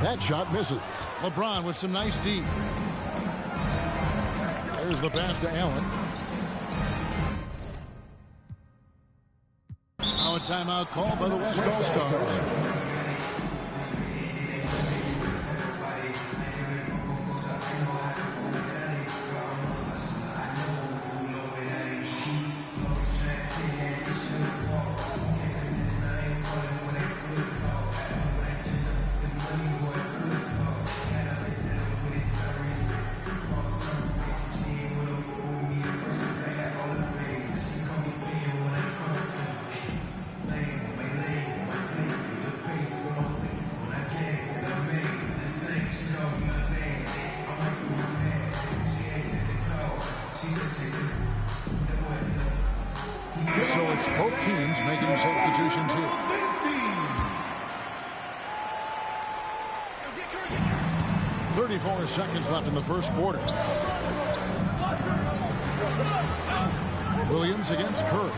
That shot misses. LeBron with some nice D. There's the pass to Allen. Now a timeout called by the West All-Stars. So it's both teams making substitutions here. 34 seconds left in the first quarter. Williams against Curry.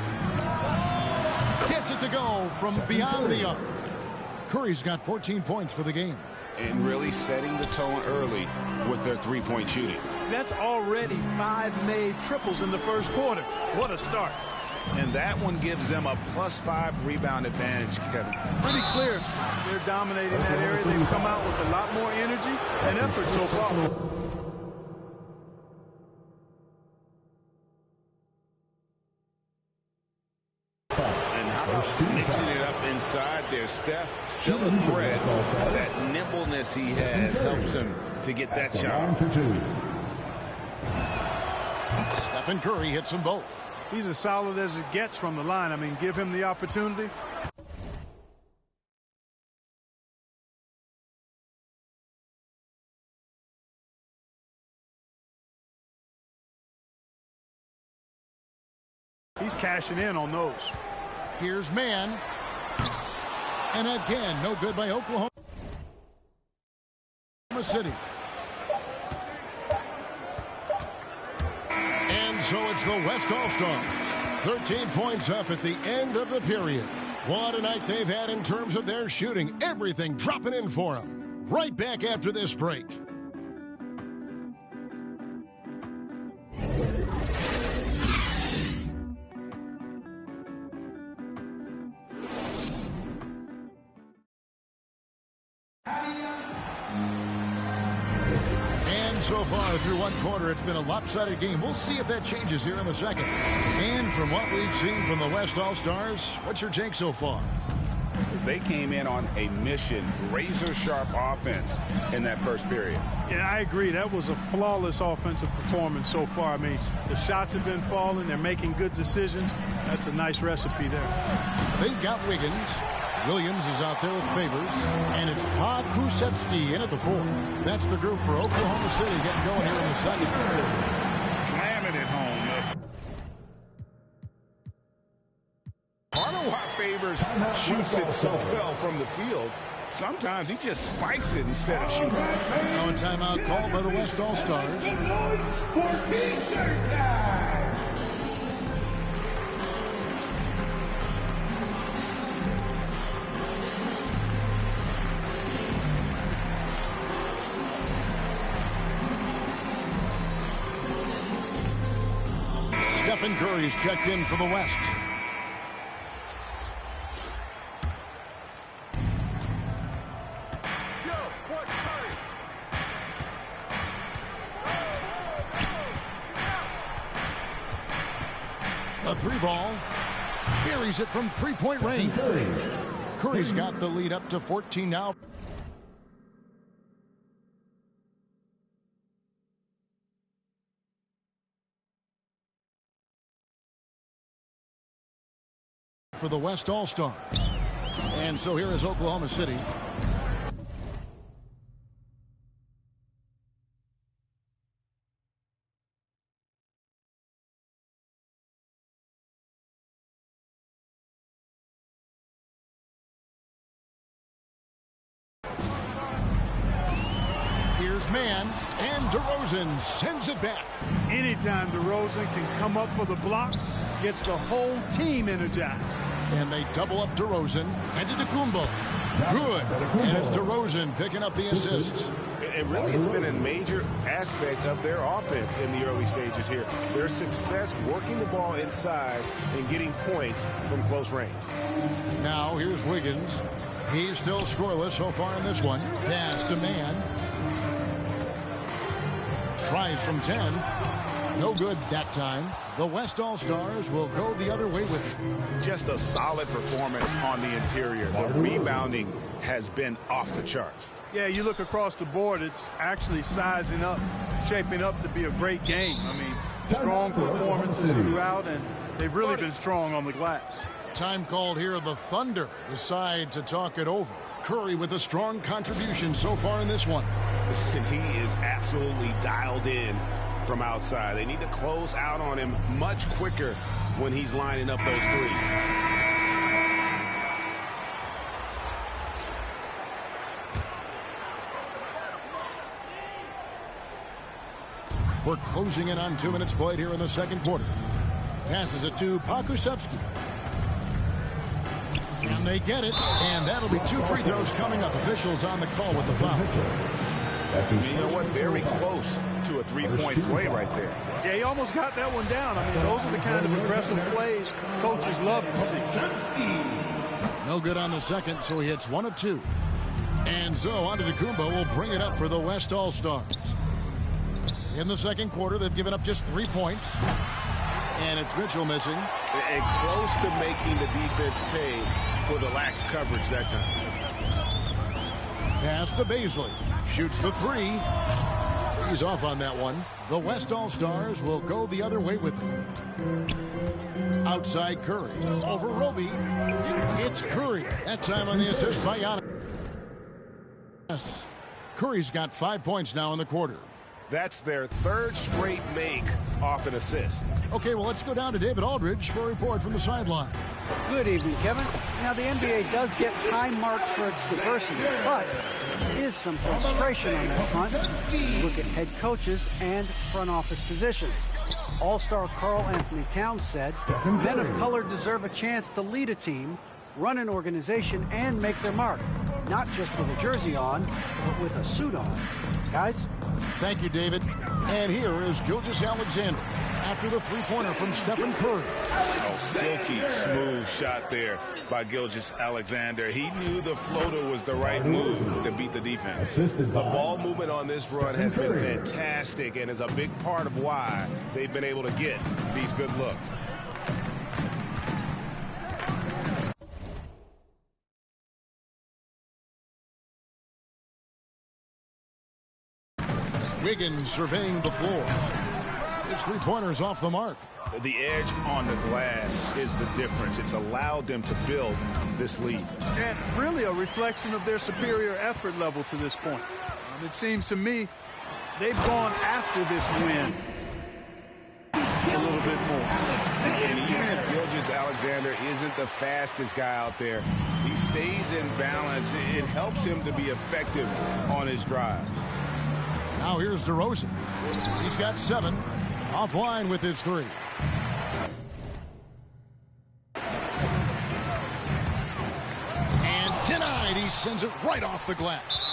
Gets it to go from beyond the arc. Curry's got 14 points for the game. And really setting the tone early with their three-point shooting. That's already 5 made triples in the first quarter. What a start. And that one gives them a +5 rebound advantage, Kevin. Pretty clear they're dominating that area. They've come out with a lot more energy and effort so far. And how about mixing it up inside there? Steph, still a threat. That nimbleness he has helps him to get that shot. Stephen Curry hits them both. He's as solid as it gets from the line. I mean, give him the opportunity. He's cashing in on those. Here's man. And again, no good by Oklahoma City. And so it's the West All-Stars. 13 points up at the end of the period. What a night they've had in terms of their shooting. Everything dropping in for them. Right back after this break. So far through one quarter, it's been a lopsided game. We'll see if that changes here in the second. And from what we've seen from the West All-Stars, what's your take so far? They came in on a mission, razor-sharp offense in that first period. Yeah, I agree. That was a flawless offensive performance so far. I mean, the shots have been falling. They're making good decisions. That's a nice recipe there. They've got Wiggins. Williams is out there with Favors, and it's Pokusevski in at the 4. That's the group for Oklahoma City getting going here in the second. Slamming it home. Part of why Favors shoots it so well from the field, sometimes he just spikes it instead of shooting. Now a timeout called by the West All-Stars. For T-shirt time. Stephen Curry's checked in for the West. A 3-ball. Buries it from three-point range. Curry's got the lead up to 14 now. For the West All-Stars. And so here is Oklahoma City. Here's man, and DeRozan sends it back. Anytime DeRozan can come up for the block, gets the whole team energized. And they double up DeRozan and Antetokounmpo. Good. And it's DeRozan picking up the assist. And really, it's been a major aspect of their offense in the early stages here. Their success working the ball inside and getting points from close range. Now, here's Wiggins. He's still scoreless so far in this one. Pass to Man. Tries from 10. No good that time. The West All-Stars will go the other way with it. Just a solid performance on the interior. The rebounding has been off the charts. Yeah, you look across the board, it's actually sizing up, shaping up to be a great game. I mean, strong performances throughout, and they've really been strong on the glass. Time called here. The Thunder decide to talk it over. Curry with a strong contribution so far in this one. And he is absolutely dialed in from outside. They need to close out on him much quicker when he's lining up those threes. We're closing in on 2 minutes played here in the second quarter. Passes it to Pokusevski. And they get it, and that'll be 2 free throws coming up. Officials on the call with the foul. You know what? Very close to a three-point play right there. Yeah, he almost got that one down. I mean, those are the kind of aggressive plays coaches love to see. No good on the second, so he hits 1 of 2. And so Antetokounmpo will bring it up for the West All-Stars. In the second quarter, they've given up just 3 points. And it's Mitchell missing. And close to making the defense pay for the lax coverage that time. Pass to Baisley. Shoots the 3. He's off on that one. The West All-Stars will go the other way with it. Outside Curry. Over Roby. It's Curry. That time on the assist by Giannis. Curry's got 5 points now in the quarter. That's their 3rd straight make off an assist. Okay, well, let's go down to David Aldridge for a report from the sideline. Good evening, Kevin. Now, the NBA does get high marks for its diversity, but there is some frustration on that front. Look at head coaches and front office positions. All-star Karl Anthony Towns said, men of color deserve a chance to lead a team, run an organization, and make their mark. Not just with a jersey on, but with a suit on. Guys? Thank you, David. And here is Gilgeous-Alexander after the three-pointer from Stephen Curry. Oh, silky smooth shot there by Gilgeous-Alexander. He knew the floater was the right move to beat the defense. The ball movement on this run has been fantastic and is a big part of why they've been able to get these good looks. Wiggins surveying the floor. His three-pointer's off the mark. The edge on the glass is the difference. It's allowed them to build this lead. And really a reflection of their superior effort level to this point. It seems to me they've gone after this win a little bit more. And even if Gilgeous-Alexander isn't the fastest guy out there, he stays in balance. It helps him to be effective on his drives. Now here's DeRozan. He's got 7. Offline with his 3. And denied. He sends it right off the glass.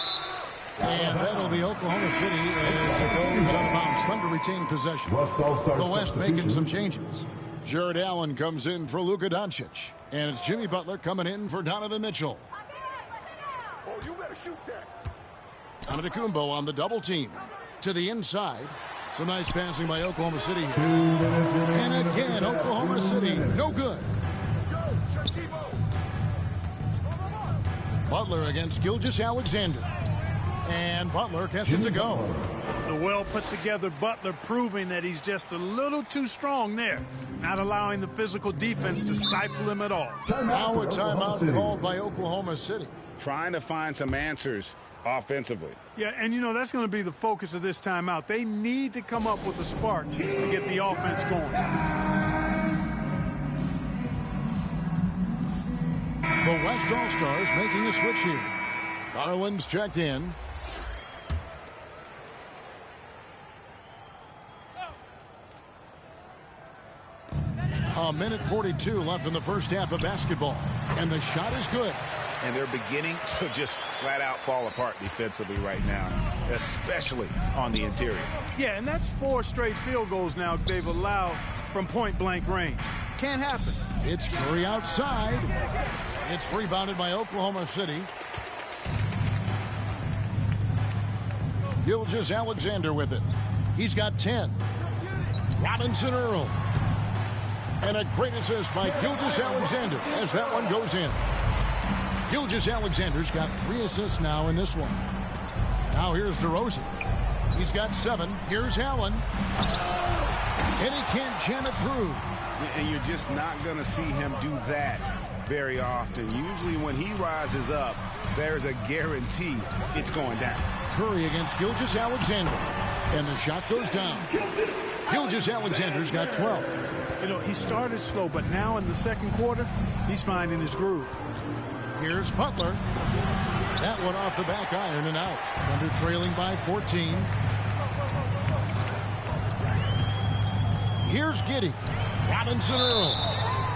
And that'll be Oklahoma City as it goes out of bounds. Thunder retain possession. The West making some changes. Jared Allen comes in for Luka Doncic. And it's Jimmy Butler coming in for Donovan Mitchell. Oh, you better shoot that. Antetokounmpo on the double team. To the inside. Some nice passing by Oklahoma City here. And again, Oklahoma City. No good. Butler against Gilgeous-Alexander. And Butler gets it to go. The well-put-together Butler proving that he's just a little too strong there. Not allowing the physical defense to stifle him at all. Now a timeout called by Oklahoma City. Trying to find some answers offensively. Yeah, and you know, that's going to be the focus of this timeout. They need to come up with a spark to get the offense going. The West All-Stars making a switch here. Garland's checked in. A minute 42 left in the first half of basketball. And the shot is good. And they're beginning to just flat out fall apart defensively right now, especially on the interior. Yeah, and that's 4 straight field goals now they've allowed from point-blank range. Can't happen. It's Curry outside. It's rebounded by Oklahoma City. Gilgeous-Alexander with it. He's got 10. Robinson Earl. And a great assist by Gilgeous-Alexander as that one goes in. Gilgeous-Alexander's got 3 assists now in this one. Now here's DeRozan. He's got 7. Here's Allen. And he can't jam it through. And you're just not going to see him do that very often. Usually when he rises up, there's a guarantee it's going down. Curry against Gilgeous-Alexander. And the shot goes down. Gilgeous-Alexander's got 12. You know, he started slow, but now in the second quarter, he's finding his groove. Here's Butler. That one off the back iron and out. Thunder trailing by 14. Here's Giddey. Robinson Earl.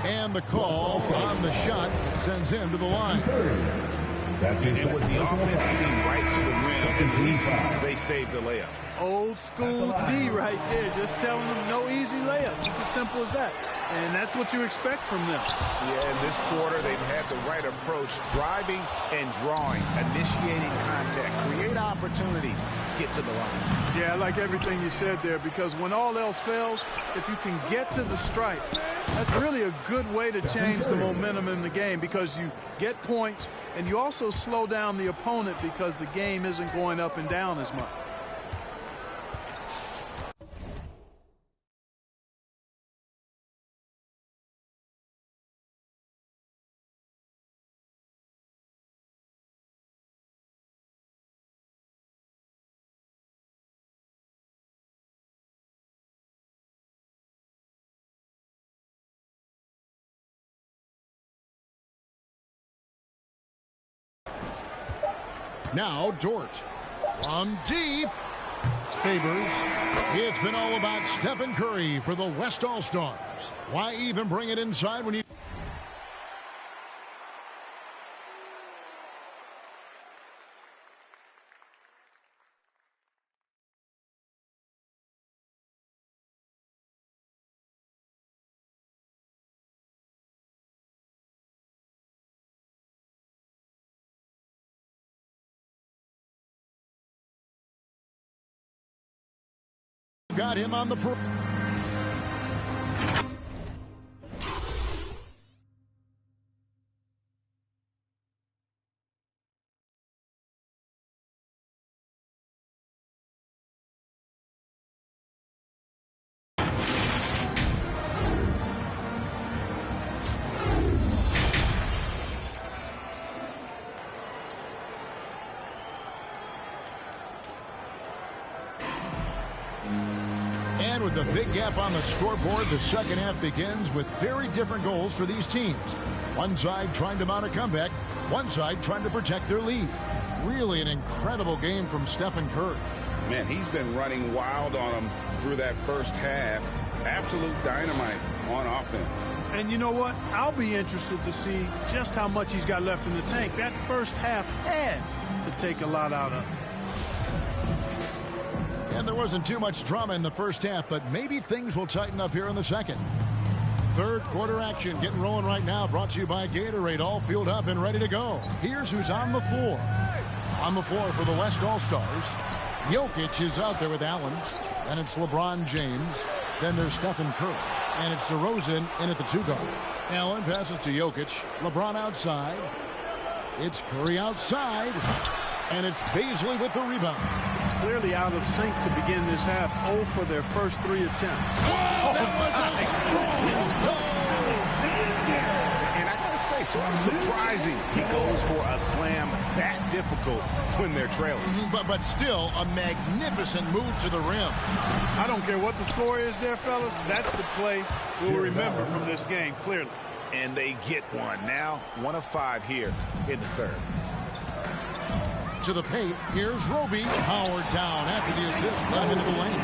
And the call on the shot that sends him to the line. And with the offense getting right to the rim, at least they saved the layup. Old school D right there, just telling them no easy layups. It's as simple as that. And that's what you expect from them. Yeah, in this quarter, they've had the right approach, driving and drawing, initiating contact, create opportunities, get to the line. Yeah, I like everything you said there, because when all else fails, if you can get to the stripe, that's really a good way to change the momentum in the game, because you get points and you also slow down the opponent because the game isn't going up and down as much. Now Dort from deep. Favors. It's been all about Stephen Curry for the West All-Stars. Why even bring it inside when you... got him on the perimeter. With a big gap on the scoreboard, the second half begins with very different goals for these teams. One side trying to mount a comeback, one side trying to protect their lead. Really an incredible game from Stephen Curry. Man, he's been running wild on them through that first half. Absolute dynamite on offense. And you know what? I'll be interested to see just how much he's got left in the tank. That first half had to take a lot out of him. And there wasn't too much drama in the first half, but maybe things will tighten up here in the second. Third quarter action getting rolling right now, brought to you by Gatorade, all fueled up and ready to go. Here's who's on the floor. On the floor for the West All-Stars, Jokic is out there with Allen, and it's LeBron James. Then there's Stephen Curry, and it's DeRozan in at the 2-guard. Allen passes to Jokic, LeBron outside. It's Curry outside, and it's Baisley with the rebound. Clearly out of sync to begin this half. 0 for their first 3 attempts. Whoa, that was and I gotta say, sort of surprising he goes for a slam that difficult when they're trailing. But still a magnificent move to the rim. I don't care what the score is there, fellas. That's the play we'll remember from this game, clearly. And they get one. Now 1 of 5 here in the third. To the paint, here's Roby. Howard down after the assist, not into the lane.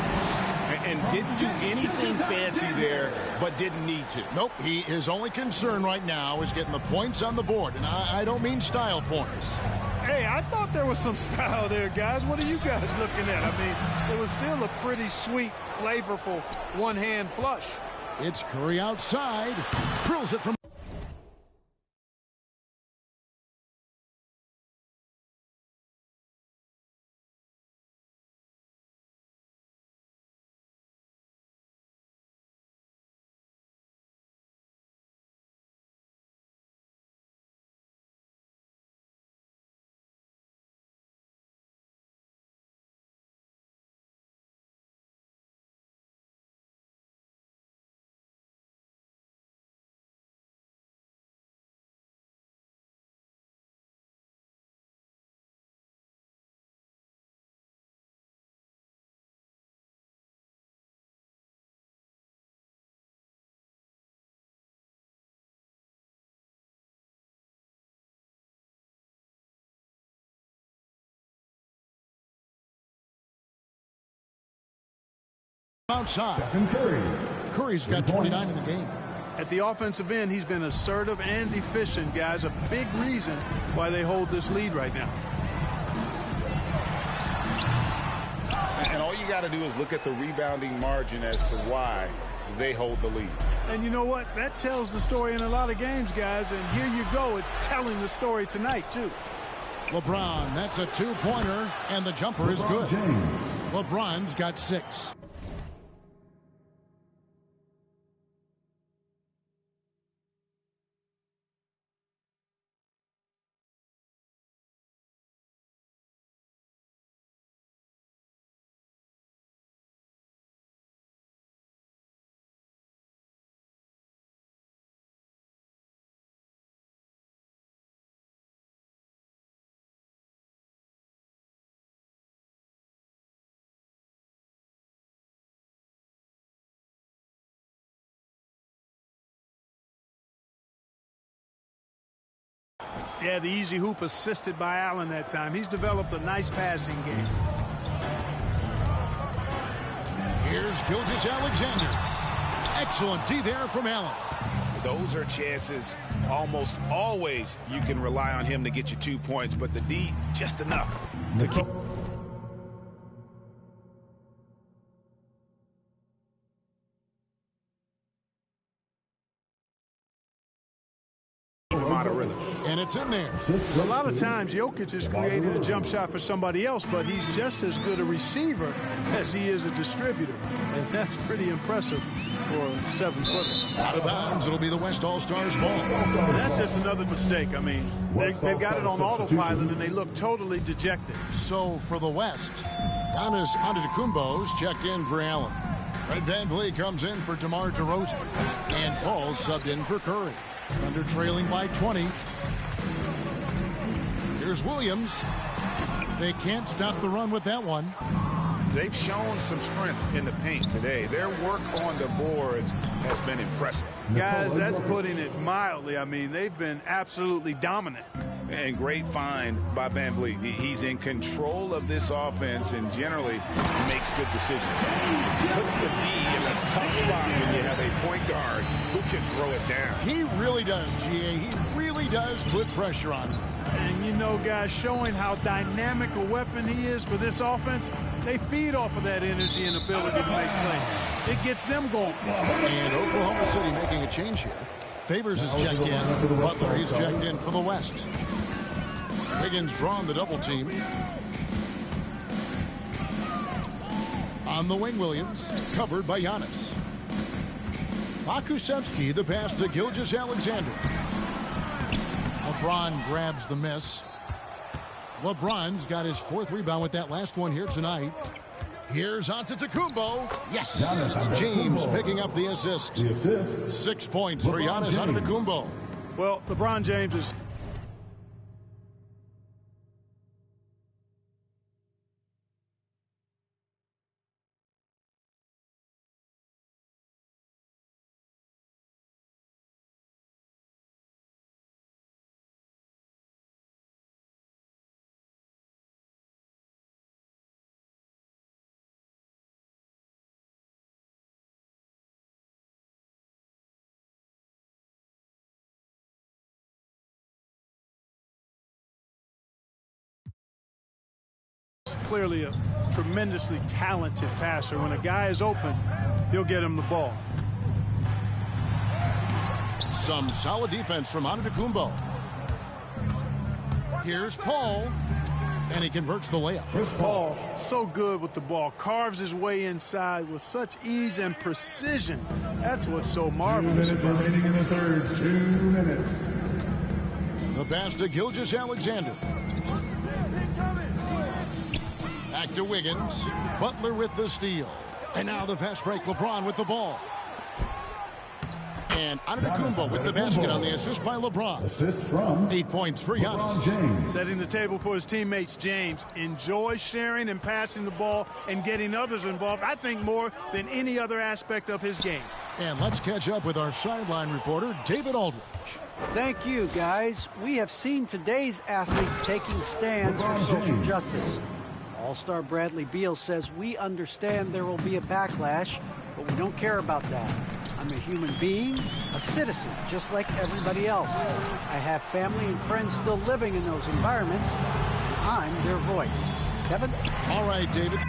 and didn't do anything fancy there, but didn't need to. Nope, his only concern right now is getting the points on the board, and I don't mean style points. Hey, I thought there was some style there, guys. What are you guys looking at? I mean, it was still a pretty sweet, flavorful one-hand flush. It's Curry outside, drills it from outside. Curry's got 29 in the game. At the offensive end, he's been assertive and efficient, guys. A big reason why they hold this lead right now. And all you got to do is look at the rebounding margin as to why they hold the lead. And you know what? That tells the story in a lot of games, guys. And here you go. It's telling the story tonight, too. LeBron, that's a two-pointer, and the jumper is good. LeBron's got 6. Yeah, the easy hoop assisted by Allen that time. He's developed a nice passing game. Here's Gilgeous-Alexander. Excellent D there from Allen. Those are chances almost always you can rely on him to get you 2 points, but the D just enough to keep. And it's in there. A lot of times, Jokic has created a jump shot for somebody else, but he's just as good a receiver as he is a distributor. And that's pretty impressive for a 7-footer. Out of bounds, it'll be the West All-Stars ball. That's just another mistake. I mean, they've got it on autopilot, and they look totally dejected. So for the West, Giannis Antetokounmpo's checked in for Allen. Fred VanVleet comes in for DeMar DeRozan. And Paul subbed in for Curry. Thunder trailing by 20. Here's Williams. They can't stop the run with that one. They've shown some strength in the paint today. Their work on the boards has been impressive. Guys, that's putting it mildly. I mean, they've been absolutely dominant. And great find by VanVleet. He's in control of this offense and generally makes good decisions. Puts the D in a tough spot when you have a point guard who can throw it down. He really does, GA. He really does put pressure on him. And you know, guys, showing how dynamic a weapon he is for this offense, they feed off of that energy and ability to make plays. It gets them going. And Oklahoma City making a change here. Favors is checked in. Butler, he's checked in for the West. Wiggins drawn the double team. On the wing, Williams, covered by Giannis. Makusevsky, the pass to Gilgeous-Alexander. LeBron grabs the miss. LeBron's got his 4th rebound with that last one here tonight. Here's Antetokounmpo. Yes, it's James picking up the assist. 6 points for Giannis Antetokounmpo. Well, LeBron James is clearly a tremendously talented passer. When a guy is open, he'll get him the ball. Some solid defense from Antetokounmpo. Here's Paul, and he converts the layup. Chris Paul, so good with the ball, carves his way inside with such ease and precision. That's what's so marvelous. 2 minutes remaining in the third. 2 minutes. The pass to Gilgeous-Alexander. Back to Wiggins. Butler with the steal. And now the fast break. LeBron with the ball. And Antetokounmpo with the basket on the assist by LeBron. Assist from 8 points for Giannis. James. Setting the table for his teammates, James. Enjoy sharing and passing the ball and getting others involved, I think, more than any other aspect of his game. And let's catch up with our sideline reporter, David Aldridge. Thank you, guys. We have seen today's athletes taking stands for social justice. All-Star Bradley Beal says, we understand there will be a backlash, but we don't care about that. I'm a human being, a citizen, just like everybody else. I have family and friends still living in those environments. I'm their voice. Kevin? All right, David.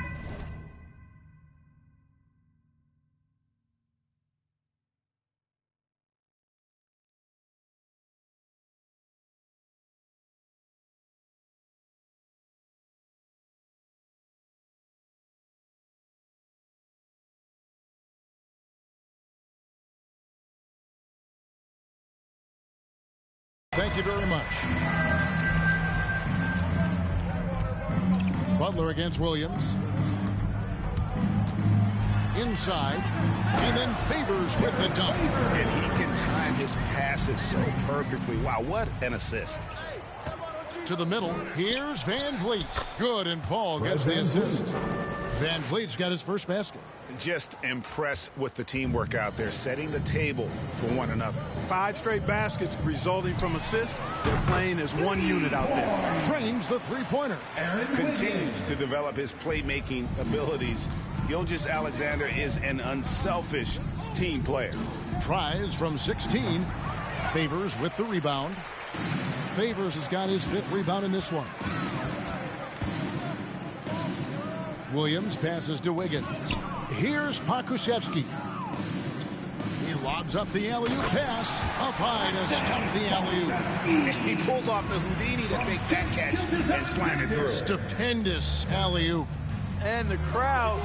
Thank you very much. Butler against Williams. Inside. And then Favors with the dunk. And he can time his passes so perfectly. Wow, what an assist. To the middle. Here's Van Vliet. Good, and Paul gets the assist. Van Vliet's got his first basket. Just impressed with the teamwork out there, setting the table for one another. 5 straight baskets resulting from assists. They're playing as one unit out there. Trains the three-pointer. Continues to develop his playmaking abilities. Gilgeous-Alexander is an unselfish team player. Tries from 16. Favors with the rebound. Favors has got his 5th rebound in this one. Williams passes to Wiggins. Here's Pokusevski. He lobs up the alley-oop pass. Up high to stuff the alley-oop. He pulls off the Houdini to make that catch and slam it through. Stupendous alley-oop. And the crowd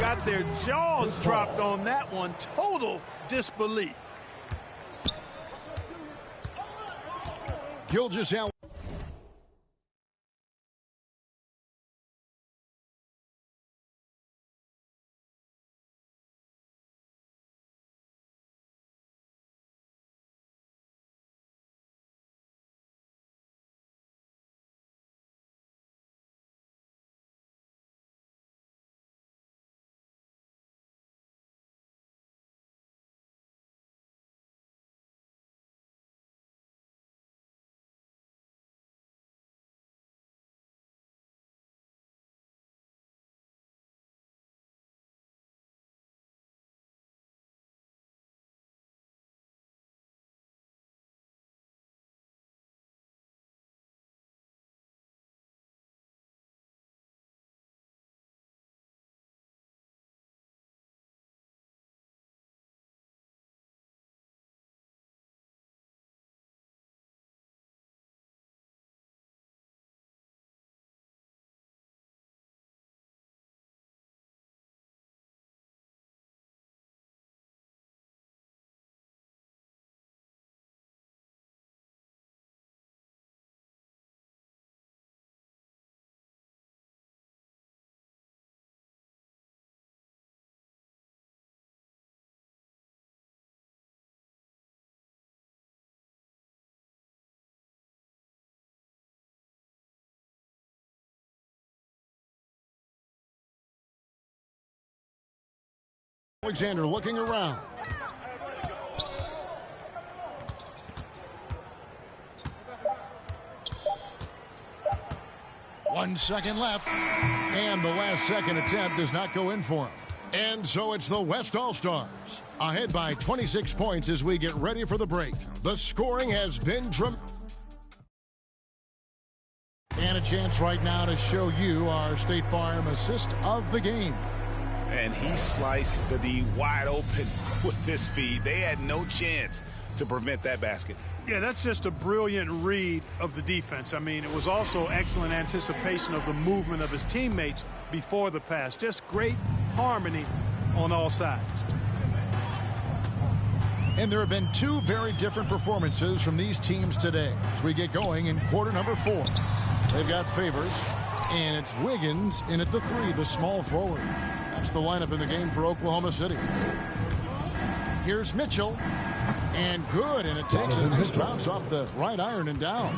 got their jaws dropped on that one. Total disbelief. Gilgeous-Alexander. Looking around. One second left. And the last second attempt does not go in for him. And so it's the West All-Stars. Ahead by 26 points as we get ready for the break. The scoring has been tremendous. And a chance. chance right now to show you our State Farm assist of the game. And he sliced the D wide open with this feed. They had no chance to prevent that basket. Yeah, that's just a brilliant read of the defense. I mean, it was also excellent anticipation of the movement of his teammates before the pass. Just great harmony on all sides. And there have been two very different performances from these teams today as we get going in quarter number 4. They've got Favors, and it's Wiggins in at the 3, the small forward. That's the lineup in the game for Oklahoma City. Here's Mitchell, and good, and it takes a nice bounce off the right iron and down.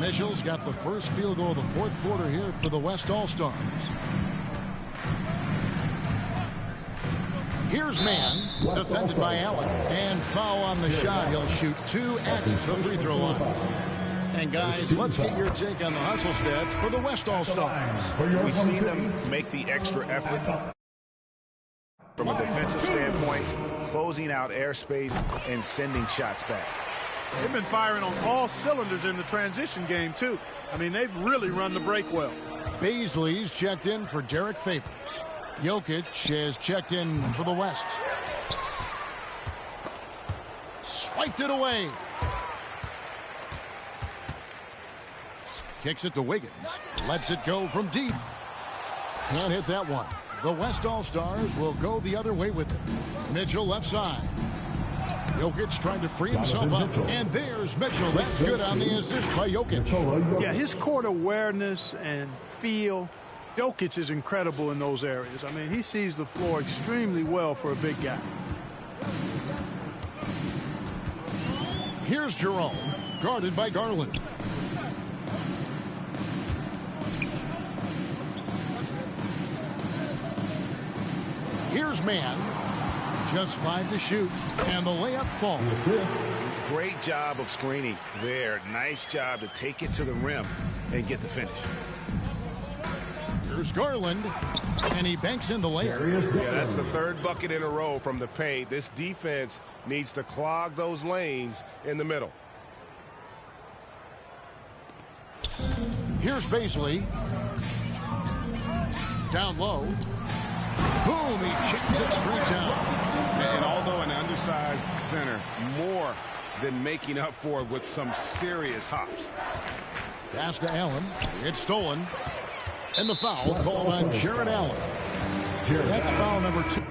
Mitchell's got the first field goal of the fourth quarter here for the West All-Stars. Here's Man, defended by Allen, and foul on the shot. He'll shoot 2 at the free throw line. And guys, let's get your take on the hustle stats for the West All-Stars. We've seen them make the extra effort from a defensive standpoint, closing out airspace and sending shots back. They've been firing on all cylinders in the transition game, too. I mean, they've really run the break well. Baisley's checked in for Derek Favors. Jokic has checked in for the West. Swiped it away. Kicks it to Wiggins. Lets it go from deep. Can't hit that one. The West All-Stars will go the other way with it. Mitchell left side. Jokic trying to free himself up. And there's Mitchell. That's good on the assist by Jokic. Yeah, his court awareness and feel. Jokic is incredible in those areas. I mean, he sees the floor extremely well for a big guy. Here's Jerome, guarded by Garland. Here's Man. Just 5 to shoot, and the layup falls. Great job of screening there. Nice job to take it to the rim and get the finish. Here's Garland, and he banks in the layup. Yeah, that's the third bucket in a row from the paint. This defense needs to clog those lanes in the middle. Here's Baisley. Down low. Boom, he chips it straight down. And although an undersized center, more than making up for it with some serious hops. Pass to Allen. It's stolen. And the foul called on Jared Allen. That's foul number 2.